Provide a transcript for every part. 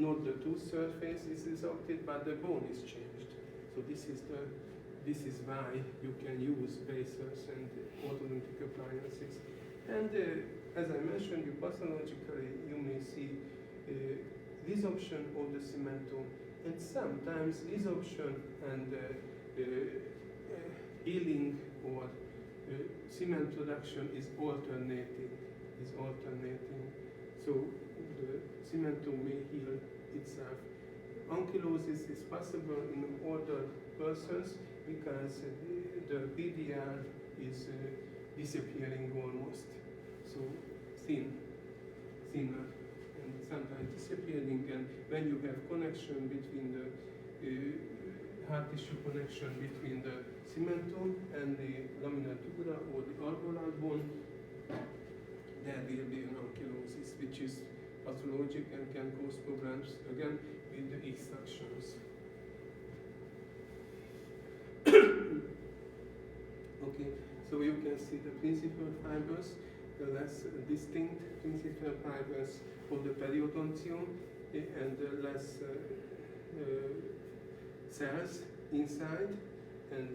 not the tooth surface is resorted, but the bone is changed. So this is why you can use bracers and orthodontic appliances. And as I mentioned, you pathologically you may see resorption of the cementum, and sometimes resorption and healing or cement production is alternating. So the cementum may heal itself. Ankylosis is possible in older persons because the PDR is disappearing almost. So thinner, and sometimes disappearing. And when you have connection between the hard tissue connection between the cementum and the lamina dura or the alveolar bone, there will be an ankylosis, which is pathologic and can cause problems again with the extractions. Okay, so you can see the principal fibers, the less distinct principal fibers of the periodontium, and the less cells inside, and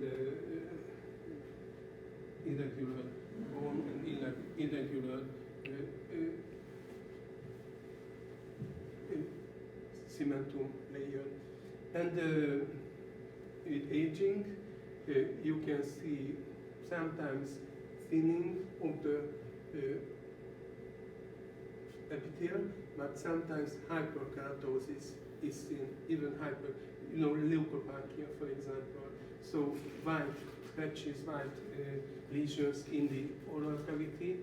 irregular bone and irregular cementum layer. And with aging, you can see sometimes thinning of the epithelium, but sometimes hyperkeratosis is seen, even leukoplakia, for example. So white patches, white lesions in the oral cavity,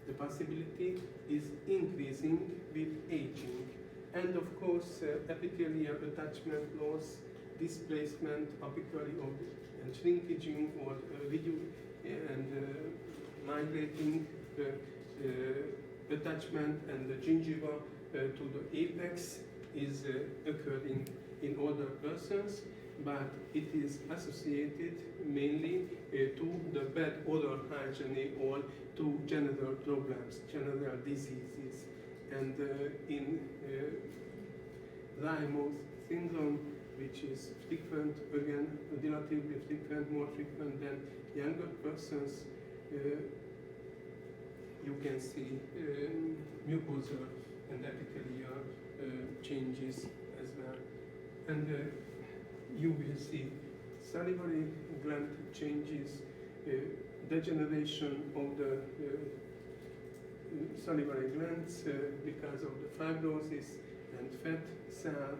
the possibility is increasing with aging. And of course, epithelial attachment loss, displacement apically of and shrinkaging or migrating the attachment and the gingiva to the apex is occurring in older persons, but it is associated mainly to the bad oral hygiene or to general problems, general diseases. And in Raynaud's syndrome, which is frequent, again, relatively frequent, more frequent than younger persons, you can see mucosal and epithelial changes as well. And you will see salivary gland changes, degeneration of the salivary glands because of the fibrosis and fat cell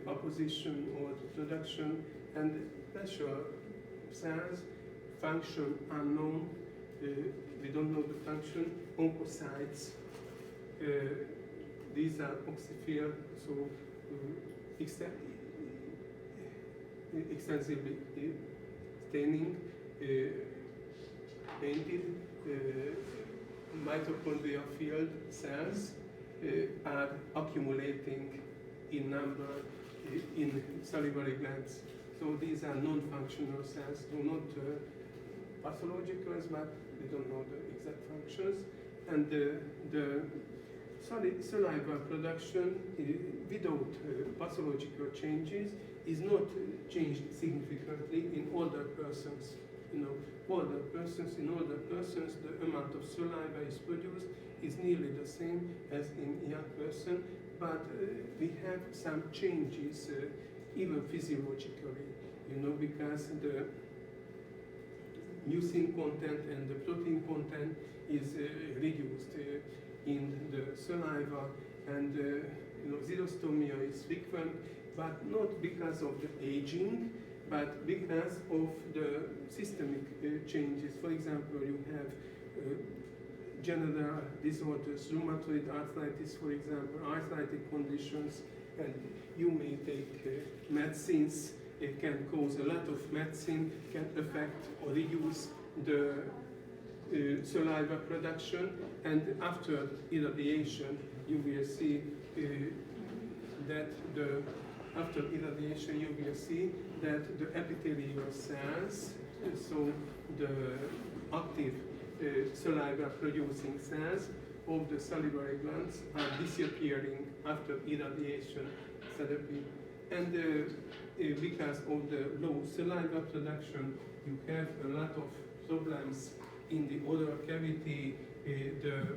opposition or production, and pressure cells, function unknown, we don't know the function, oncocytes, these are oxyphil, so extensively staining, painted, mitochondrial filled cells are accumulating in number in salivary glands. So these are non-functional cells, do not pathologicals, but we don't know the exact functions. And the saliva production without pathological changes is not changed significantly in older persons. In older persons, the amount of saliva is produced is nearly the same as in young person, but we have some changes even physiologically, because the mucin content and the protein content is reduced in the saliva, and xerostomia is frequent, but not because of the aging, but because of the systemic changes. For example, you have general disorders, rheumatoid arthritis, for example, arthritic conditions, and you may take medicines. It can cause a lot of medicine, can affect or reduce the saliva production, and after irradiation, you will see that after irradiation, you will see that the epithelial cells, so the active saliva producing cells, of the salivary glands are disappearing after irradiation therapy. And because of the low saliva production, you have a lot of problems in the oral cavity, the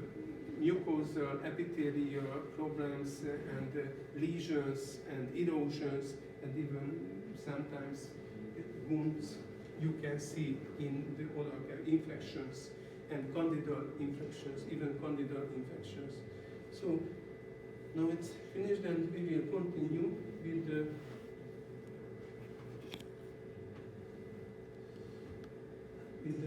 mucosal epithelial problems and lesions and erosions, and even sometimes wounds you can see in the oral cavity, infections and candidal infections, even candidal infections. So now it's finished, and we will continue with the